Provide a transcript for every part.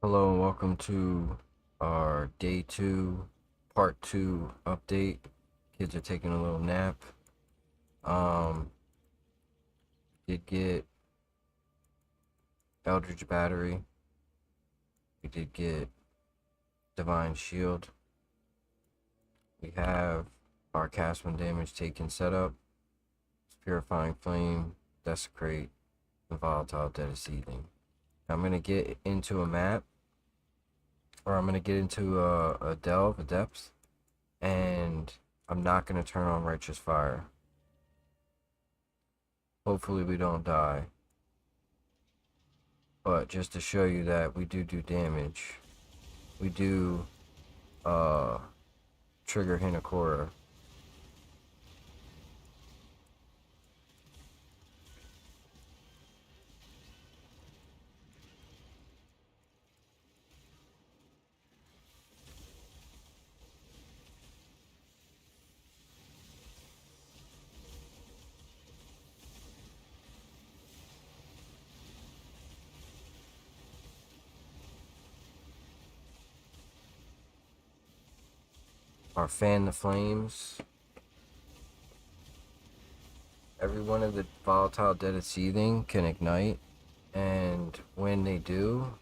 Hello and welcome to our day 2, part 2 update. Kids are taking a little nap. Um, did get Eldritch Battery. We did get Divine Shield. We have our cast when damage taken setup. Purifying Flame, Desecrate, and Volatile Dead of Seething. I'm going to get into a map, or I'm going to get into a delve, a depth, and I'm not going to turn on Righteous Fire. Hopefully we don't die. But just to show you that we do damage, we do trigger Hinakura. Our Fan the Flames. Every one of the Volatile Dead of Seething can ignite, and when they do,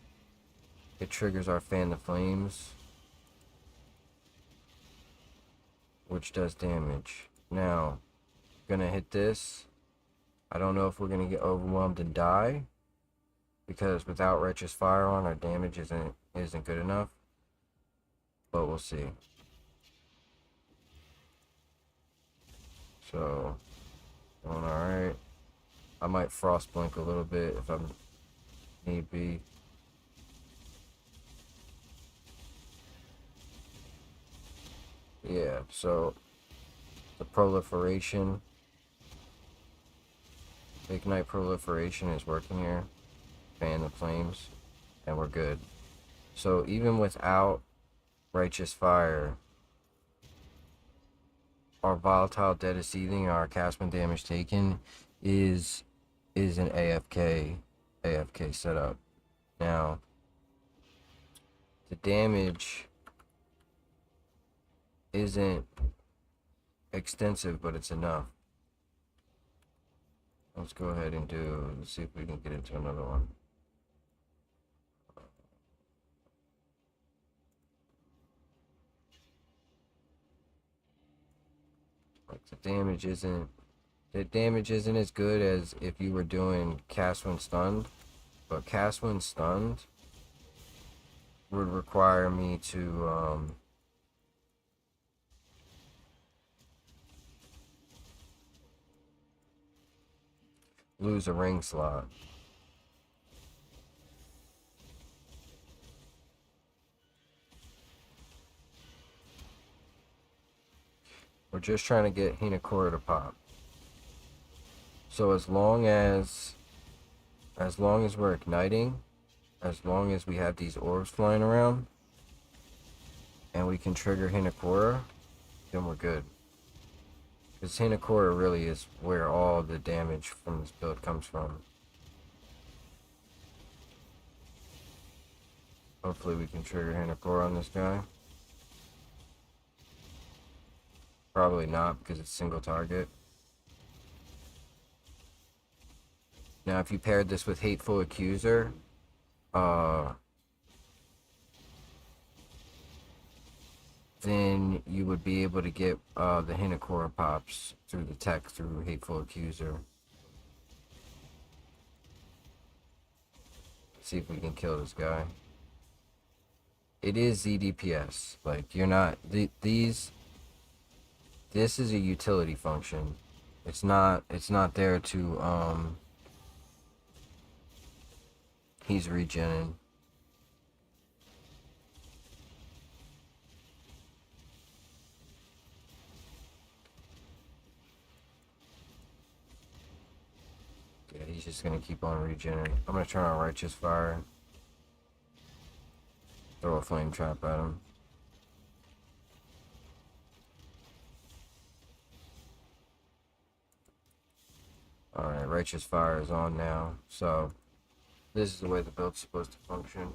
it triggers our Fan the Flames, which does damage. Now, gonna hit this. I don't know if we're gonna get overwhelmed and die, because without Righteous Fire on, our damage isn't good enough. But we'll see. So, going alright. I might Frost Blink a little bit if I'm need be. Yeah, so the proliferation, Ignite Proliferation is working here. Fan the Flames, and we're good. So even without Righteous Fire, our Volatile Dead of Seething, our cast when damage taken, is an AFK setup. Now, the damage isn't extensive, but it's enough. Let's go ahead and let's see if we can get into another one. Like the damage isn't as good as if you were doing cast when stunned, but cast when stunned would require me to lose a ring slot. We're just trying to get Hinakura to pop. So as long as we're igniting, as long as we have these orbs flying around, and we can trigger Hinakura, then we're good. Because Hinakura really is where all the damage from this build comes from. Hopefully we can trigger Hinakura on this guy. Probably not, because it's single target. Now if you paired this with Hateful Accuser, then you would be able to get the Hinakura pops through the tech through Hateful Accuser. See if we can kill this guy. It is ZDPS. Like, you're not this is a utility function. It's not there to he's regenning. Yeah, he's just gonna keep on regenerating. I'm gonna turn on Righteous Fire. Throw a flame trap at him. Alright, Righteous Fire is on now. So, this is the way the build's supposed to function.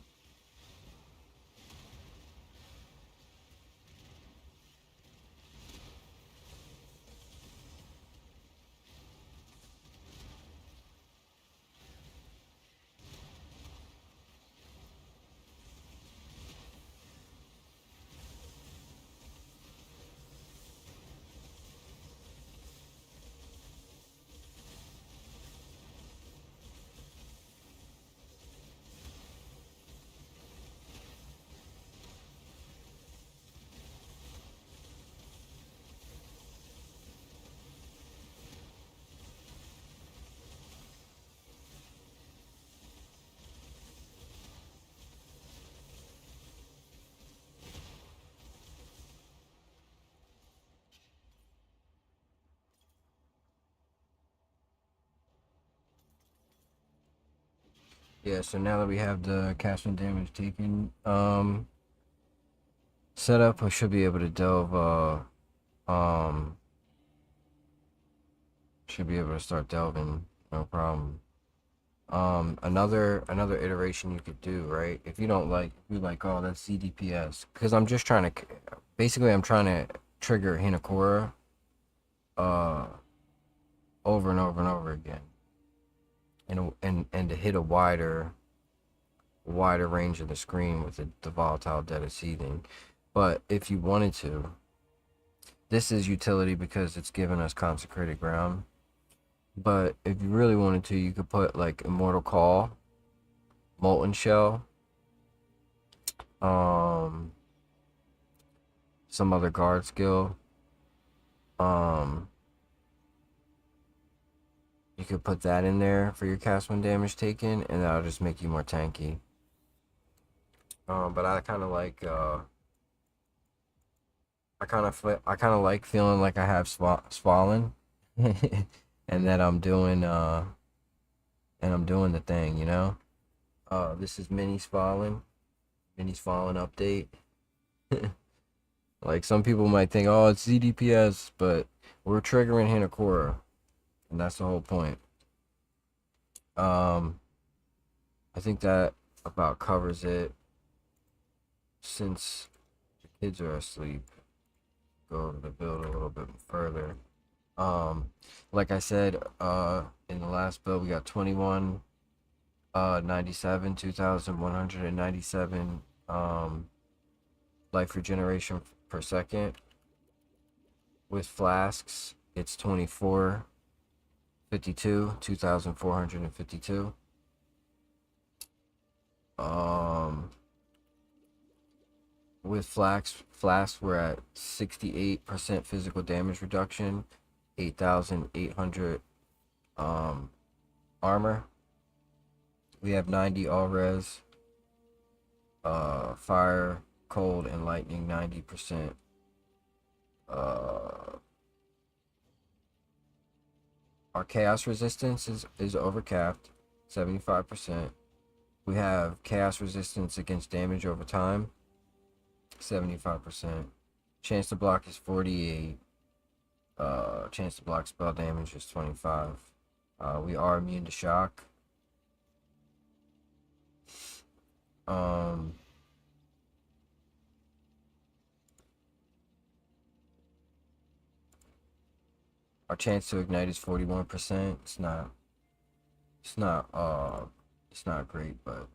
Yeah, so now that we have the cast and damage taken set up, I should be able to delve should be able to start delving, no problem. Another iteration you could do, right? If you don't like, if you're like, oh, that's CDPS, because I'm just trying to, basically, I'm trying to trigger Hinakura, uh, over and over and over again, and to hit a wider range of the screen with the volatile dead of seething. But if you wanted to, this is utility because it's giving us consecrated ground. But if you really wanted to, you could put like Immortal Call, Molten Shell, um, some other guard skill. You could put that in there for your cast when damage taken, and that'll just make you more tanky. But I kind of like, I kind of like feeling like I have Swollen, and that I'm doing the thing, you know. This is Mini Swollen update. Like some people might think, oh, it's ZDPS, but we're triggering Hinakura, and that's the whole point. I think that about covers it. Since the kids are asleep, go over the build a little bit further. Like I said, in the last build we got 2,197 life regeneration per second. With flasks, it's 2,452. With flasks, we're at 68% physical damage reduction, 8,800 armor. We have 90 all res, fire, cold, and lightning 90%. Our chaos resistance is overcapped, 75%. We have chaos resistance against damage over time, 75%. Chance to block is 48. Chance to block spell damage is 25. We are immune to shock. Our chance to ignite is 41%. It's not great, but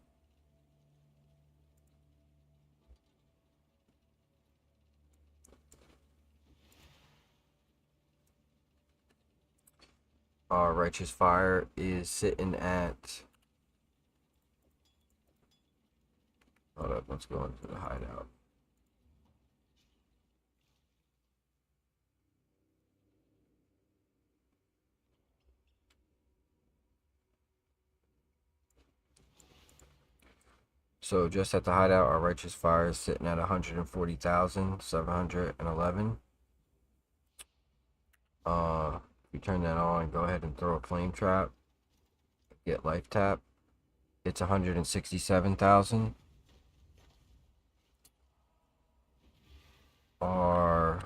our righteous fire is sitting at, hold up, let's go into the hideout. So just at the hideout, our righteous fire is sitting at 140,711. If you turn that on, go ahead and throw a flame trap. Get life tap. It's 167,000. Our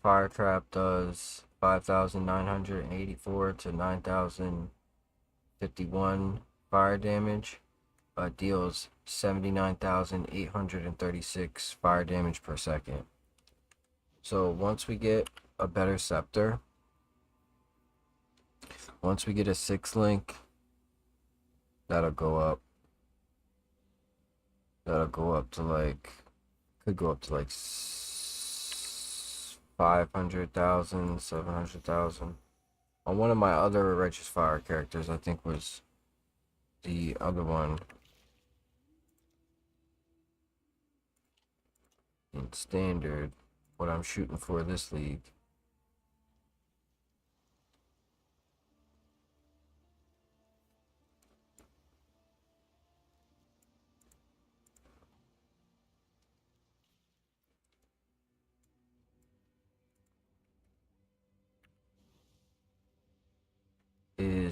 fire trap does 5,984 to 9,051 fire damage. Deals 79,836 fire damage per second. So once we get a better scepter, once we get a 6-link, that'll go up. That'll go up to like, could go up to like 500,000, 700,000. On one of my other Righteous Fire characters, I think was the other one in standard, what I'm shooting for this league.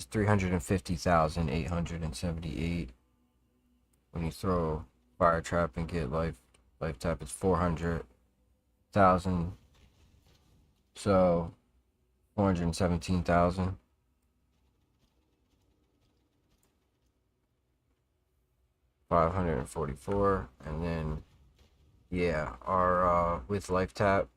is 350,878. When you throw fire trap and get life tap, it's 400,000. So 417,000. 544, and then yeah, our with life tap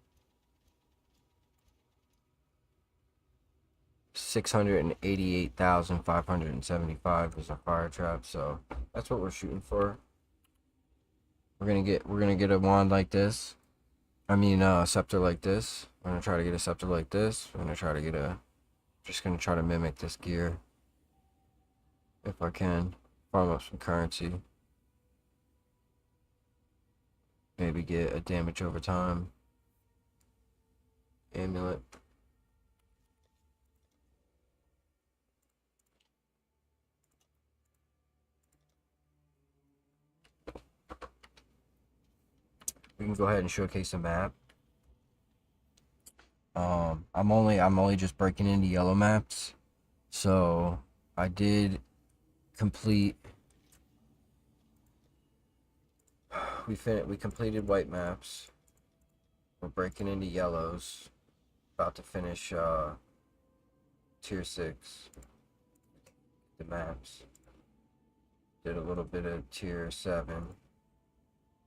688,575 is our fire trap. So that's what we're shooting for. We're gonna get a wand like this. I mean, a scepter like this. We're gonna try to get a scepter like this. We're gonna try to get a. Just gonna try to mimic this gear if I can. Farm up some currency. Maybe get a damage over time amulet. We can go ahead and showcase a map. I'm only just breaking into yellow maps, so I did complete. We completed white maps. We're breaking into yellows. About to finish tier 6. The maps. Did a little bit of tier 7.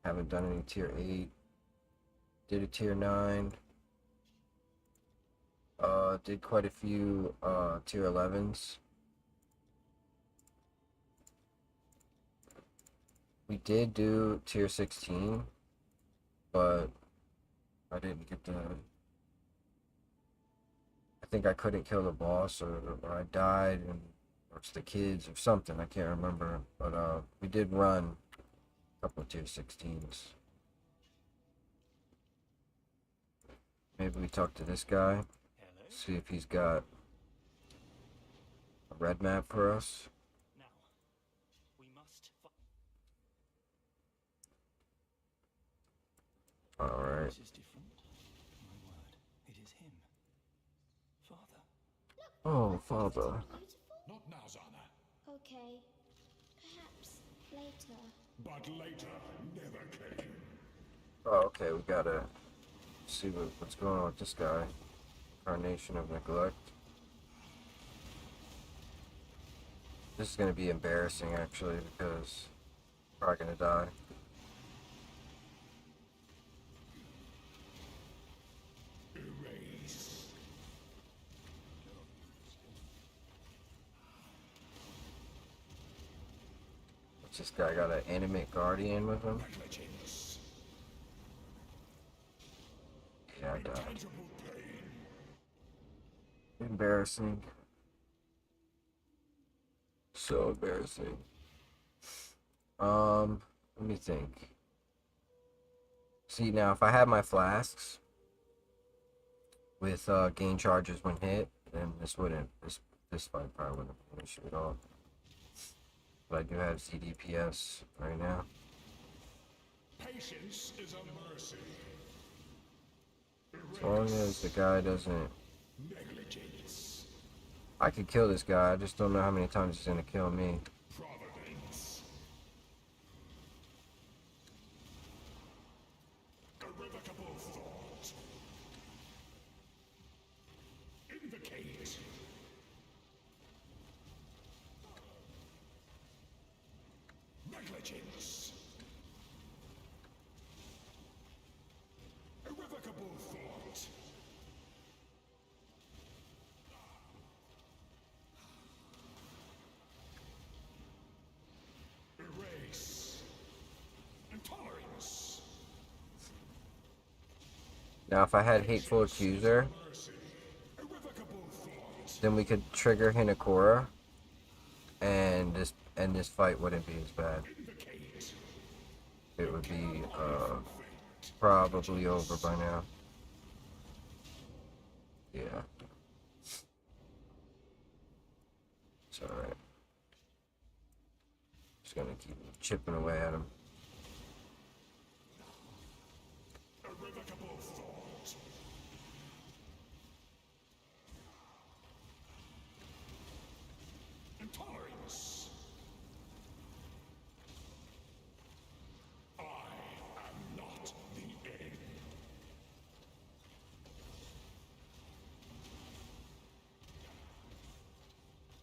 Haven't done any tier 8. Did a tier 9. Did quite a few tier 11s. We did do tier 16, but I didn't get the. I think I couldn't kill the boss, or I died, or it's the kids, or something. I can't remember. But we did run a couple of tier 16s. Maybe we talk to this guy. See if he's got a red map for us. Now, we must. All right. This is different. My word, it is him. Father. Oh, father. Not now, Zana. Okay. Perhaps later. But later never came. Oh, okay. We gotta see what's going on with this guy. Carnation of Neglect. This is gonna be embarrassing, actually, because I'm probably gonna die. Erase. What's this guy got? An animate guardian with him? Negligence. Yeah, I died. Tangible pain. Embarrassing. So embarrassing. Let me think. See, now if I had my flasks with gain charges when hit, then this fight probably wouldn't have finished at all. But I do have CDPS right now. Patience is a mercy. As long as the guy doesn't. Negligence. I could kill this guy, I just don't know how many times he's gonna kill me. Providence. Irrevocable thought. Invocate. Negligence. Irrevocable thought. Erase. Intolerance. Now if I had Hateful Accuser, Mercy. Irrevocable thought. then we could trigger Hinakura, and this fight wouldn't be as bad. Invocate. It would be probably over by now. Yeah. It's alright. Just gonna keep chipping away at him. Irrevocable thought.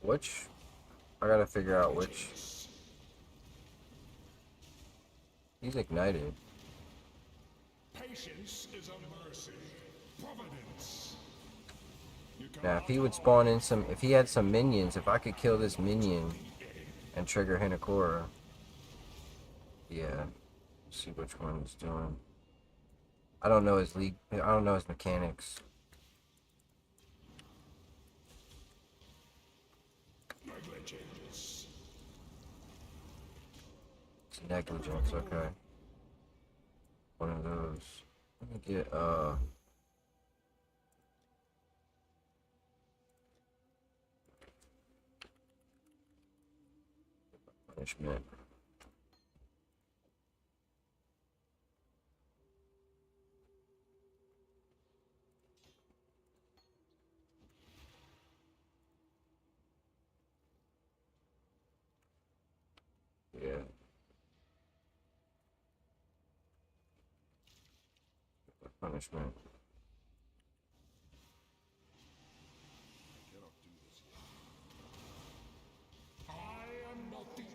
Which? I gotta figure out which. He's ignited. Patience is a mercy. Providence. Now, if he would spawn in some, if he had some minions, if I could kill this minion and trigger Hinakura, yeah. Let's see which one he's doing. I don't know his league. I don't know his mechanics. Negligence. It's negligence. Okay. One of those. Let me get punishment. Yeah. Punishment. I am not the end.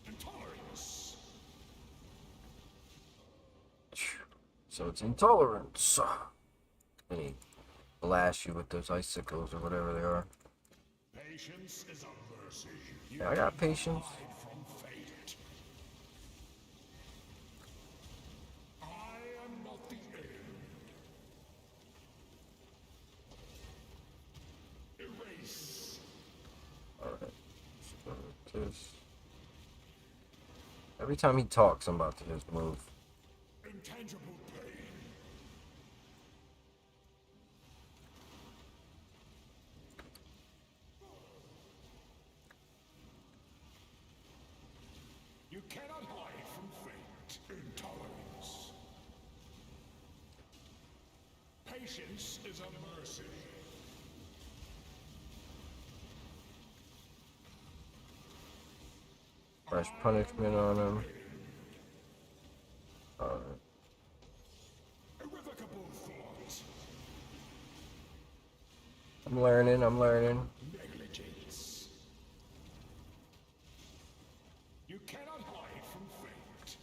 Intolerance. So it's intolerance. And he blasts you with those icicles or whatever they are. Patience is a mercy. Yeah, I got patience. Hide from fate. I am not the end. Erase. Alright. So this. Every time he talks, I'm about to just move. Intangible pain. You cannot hide from fate. Intolerance. Patience is a mercy. Fresh punishment on him. Alright. Irrevocable thought. I'm learning. Negligence. You cannot hide from fate.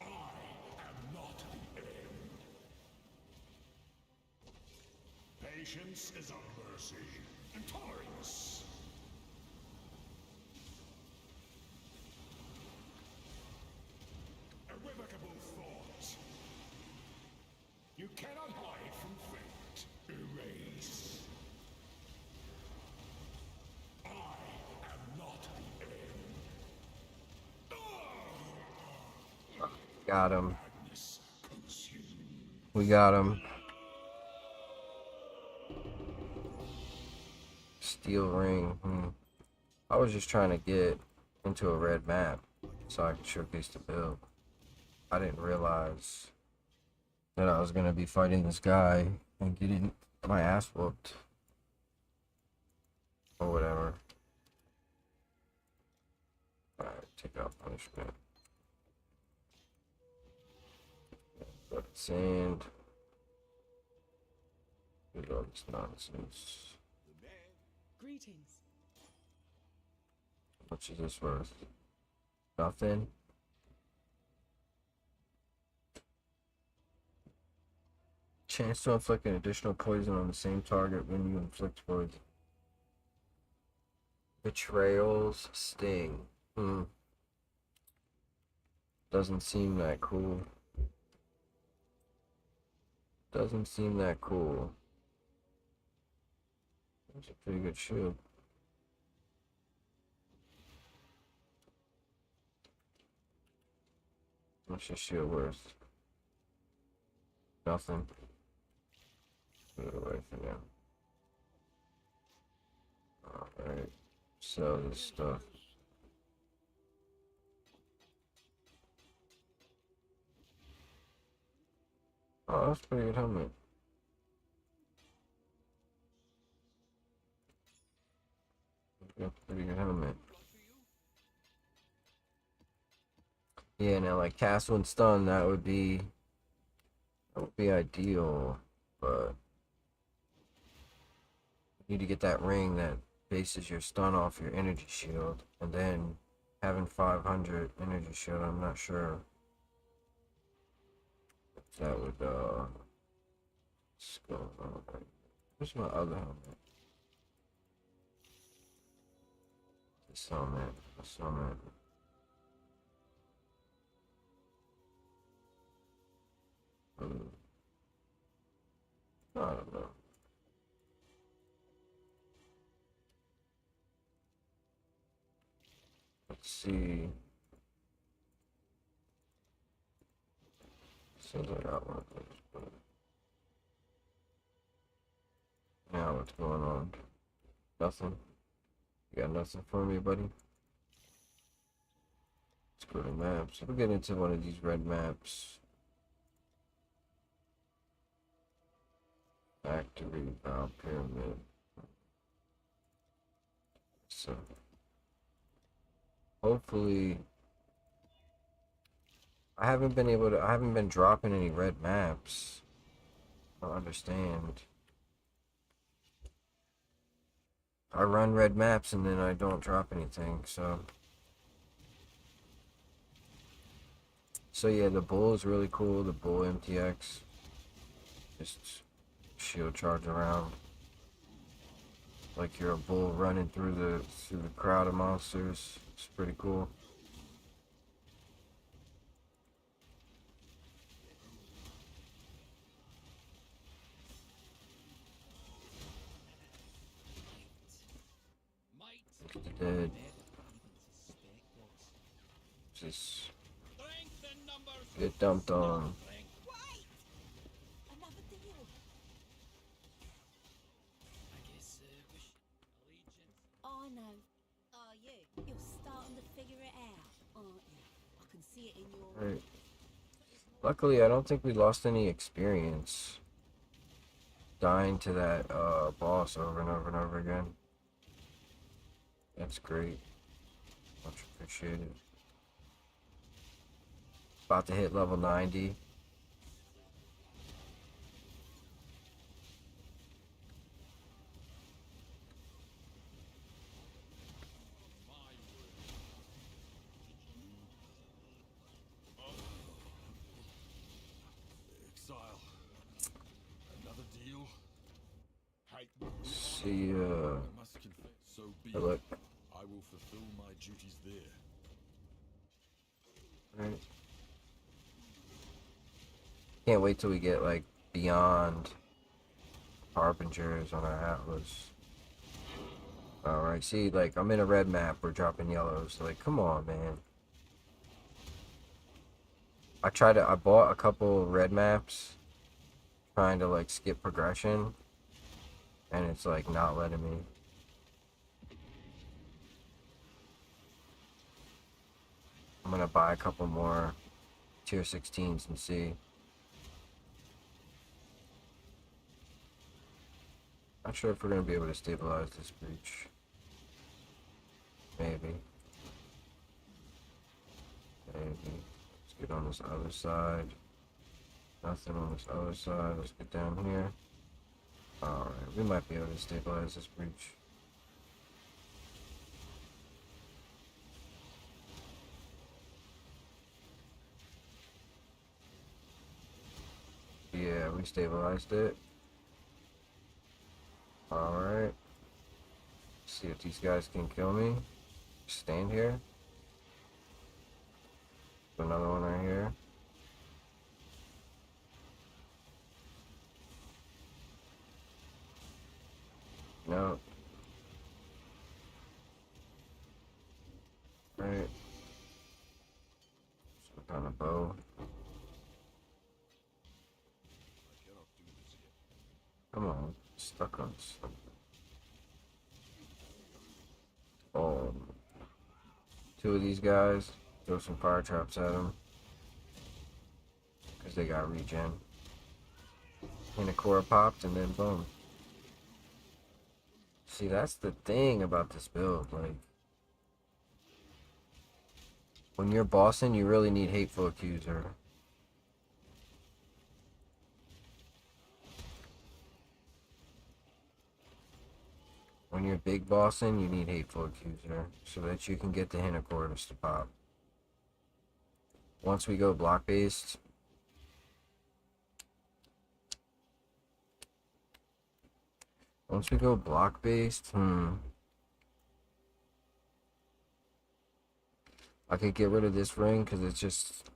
I am not the end. Patience is a mercy. Intolerance. Irrevocable thought. You cannot hide from fate. Erase. I am not the end. Got him. Madness consumed. We got him. Steel ring. I was just trying to get into a red map so I could showcase the build. I didn't realize that I was going to be fighting this guy and getting my ass whooped. Or whatever. Alright, take out punishment. But sand. Look at all this nonsense. Greetings. How much is this worth? Nothing. Chance to inflict an additional poison on the same target when you inflict poison. Betrayal's sting. Doesn't seem that cool. Doesn't seem that cool. That's a pretty good shield. What's your shield worth? Nothing. Put it away for now. Alright. Sell this stuff. Oh, that's a pretty good helmet. Yeah, pretty good helmet. Yeah, now like castle and stun, that would be ideal, but you need to get that ring that bases your stun off your energy shield, and then having 500 energy shield, I'm not sure if that would let's go. Where's my other helmet? This helmet. This helmet. I don't know. Let's see. Seems like I got one of those, but now what's going on? Nothing. You got nothing for me, buddy? Let's go to maps. We'll get into one of these red maps. Factory, pyramid. So hopefully I haven't been dropping any red maps. I don't understand. I run red maps and then I don't drop anything, so yeah, the bull is really cool, the bull MTX. Just shield charge around like you're a bull running through the crowd of monsters. It's pretty cool. Dead. Just get dumped on. Oh no. Oh, you. You're starting to figure it out, aren't you? I can see it in your... Right. Luckily, I don't think we lost any experience dying to that boss over and over and over again. That's great. Much appreciated. About to hit level 90. Exile. Another deal. See, I must confess. So be look. it. I will fulfill my duties there. Right. Can't wait till we get like beyond harbingers on our atlas. Alright, see, like I'm in a red map, we're dropping yellows. Like, come on, man. I bought a couple red maps trying to like skip progression, and it's like not letting me. I'm gonna buy a couple more tier 16s and see. Not sure if we're gonna be able to stabilize this breach. Maybe. Maybe. Let's get on this other side. Nothing on this other side. Let's get down here. Alright, we might be able to stabilize this breach. Yeah, we stabilized it. Alright. See if these guys can kill me. Stand here. Another one right here. No. Right. Some kind of bow. Come on. Stuck on something. Two of these guys. Throw some fire traps at them. Because they got regen. And a core popped and then boom. See, that's the thing about this build. Like, when you're bossing, you really need Hateful Accuser. When you're big bossing, you need Hateful Accuser so that you can get the Hint of Quarters to pop. Once we go block based, I could get rid of this ring because it's just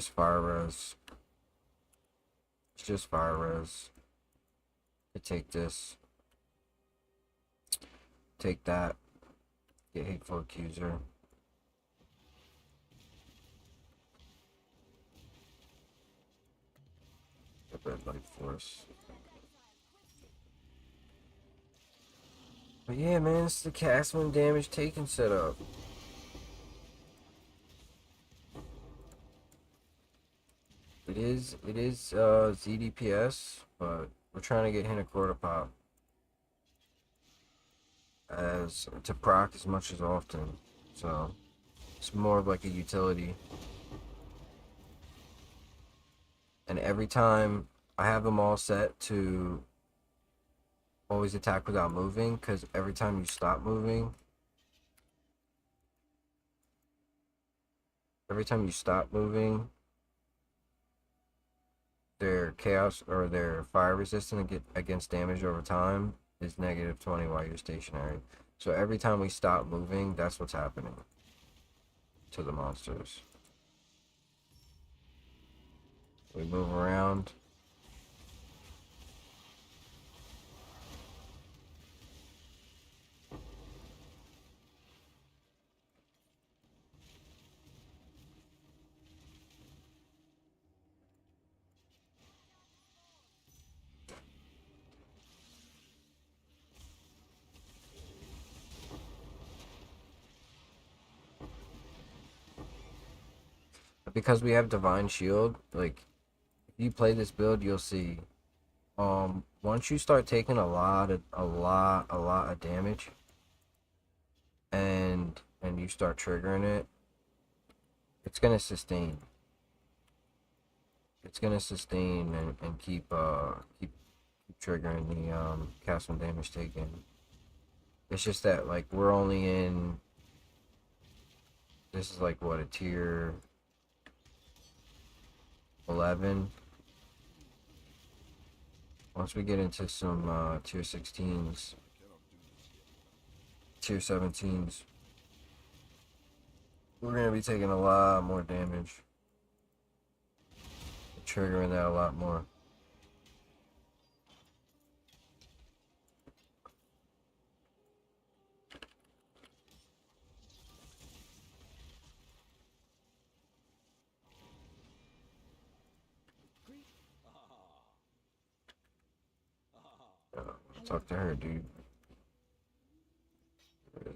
fire res. It's just fire res. I take this, take that, get Hateful Accuser. Get Red Light Force. But yeah, man, it's the cast when damage taken setup. It is ZDPS, but we're trying to get Hint of Quarter pop as to proc as much as often. So it's more of like a utility. And every time I have them all set to always attack without moving, because every time you stop moving, their chaos or their fire resistance against damage over time is -20 while you're stationary. So every time we stop moving, that's what's happening to the monsters. We move around. Because we have Divine Shield, like, if you play this build, you'll see, once you start taking a lot of damage, and you start triggering it, it's gonna sustain. It's gonna sustain and keep triggering the cast when damage taken. It's just that, like, we're only in, this is like what, a tier 11. Once we get into some tier 16s, tier 17s, we're gonna be taking a lot more damage, triggering that a lot more. Talk to her, dude.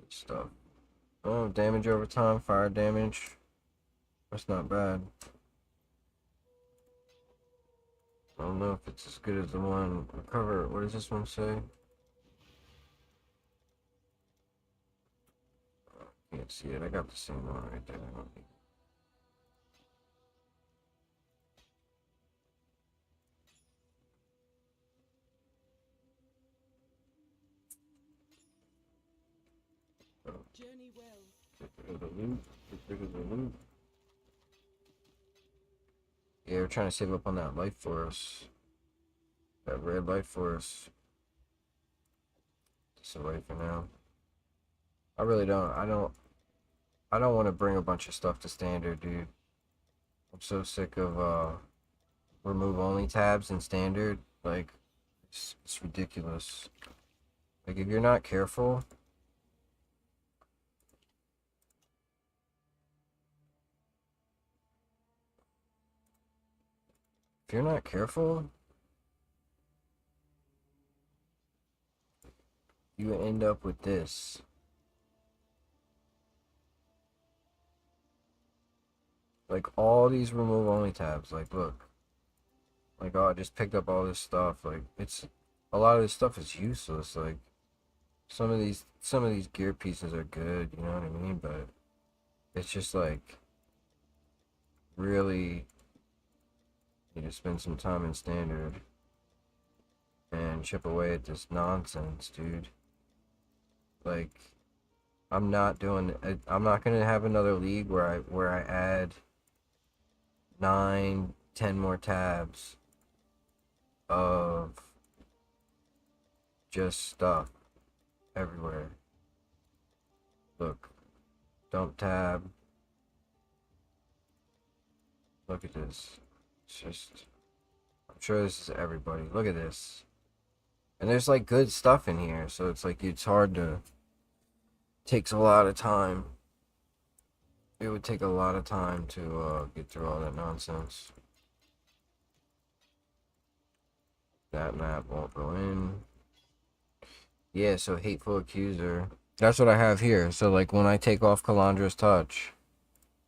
Stuff. Oh, damage over time, fire damage. That's not bad. I don't know if it's as good as the one. Recover. What does this one say? Can't see it. I got the same one right there. Journey well. Get rid of the loot. Get rid of the loot. Yeah, we're trying to save up on that life force. That red life force. Just away for now. I really don't. I don't want to bring a bunch of stuff to standard, dude. I'm so sick of remove only tabs in standard. Like, it's ridiculous. Like, if you're not careful, you end up with this. Like, all these remove only tabs. Like, look. Like, oh, I just picked up all this stuff. Like, it's a lot of this stuff is useless. Like some of these gear pieces are good, you know what I mean? But it's just like really need to spend some time in standard and chip away at this nonsense, dude. Like I'm not gonna have another league where I add 9, 10 more tabs of just stuff everywhere. Look, dump tab. Look at this. It's just, I'm sure this is everybody. Look at this. And there's like good stuff in here, so it's like it's hard to, takes a lot of time. It would take a lot of time to get through all that nonsense. That map won't go in. Yeah, so Hateful Accuser. That's what I have here. So like when I take off Calandra's touch,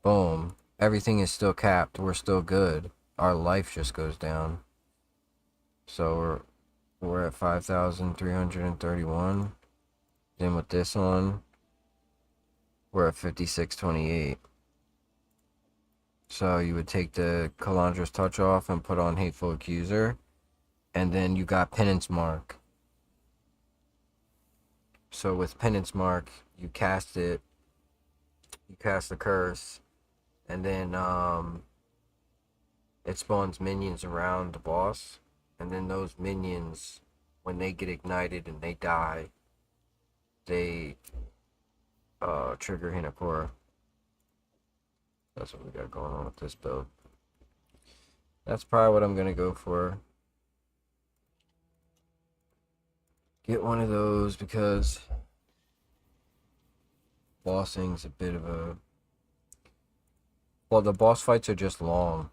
boom, everything is still capped. We're still good. Our life just goes down. So we're at 5,331. Then with this one, we're at 5628. So you would take the Calandra's touch off and put on Hateful Accuser, and then you got Penance Mark. So with Penance Mark, you cast it, you cast the curse, and then it spawns minions around the boss, and then those minions, when they get ignited and they die, they trigger Hinakura. That's what we got going on with this build. That's probably what I'm gonna go for. Get one of those because bossing's a bit of a, well, the boss fights are just long.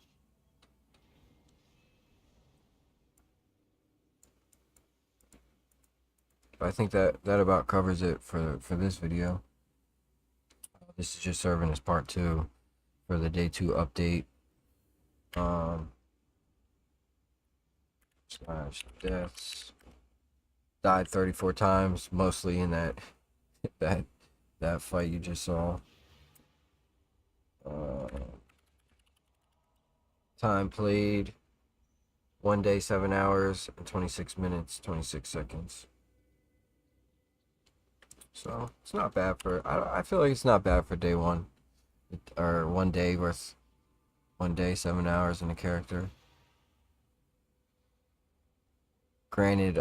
I think that about covers it for this video. This is just serving as part 2 for the day 2 update. Slash deaths. Died 34 times, mostly in that fight you just saw. Time played 1 day, 7 hours, and 26 minutes, 26 seconds. So it's not bad for, I feel like it's not bad for day 1. Or 1 day worth, 1 day, 7 hours in a character. Granted,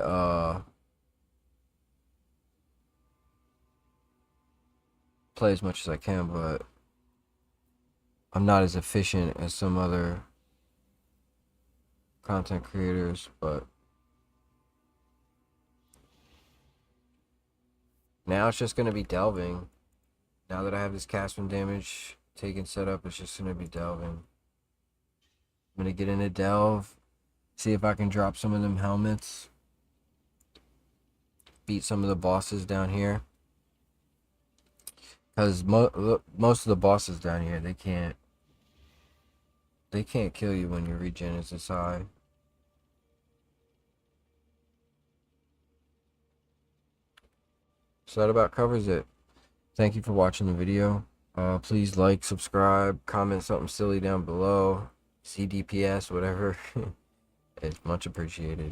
play as much as I can, but I'm not as efficient as some other content creators. But now it's just going to be delving. Now that I have this cast from damage taken set up, it's just going to be delving. I'm going to get into delve, see if I can drop some of them helmets, beat some of the bosses down here. Because most of the bosses down here, they can't kill you when your regen is this high. So that about covers it. Thank you for watching the video. Please like, subscribe, comment something silly down below. CDPS, whatever. It's much appreciated.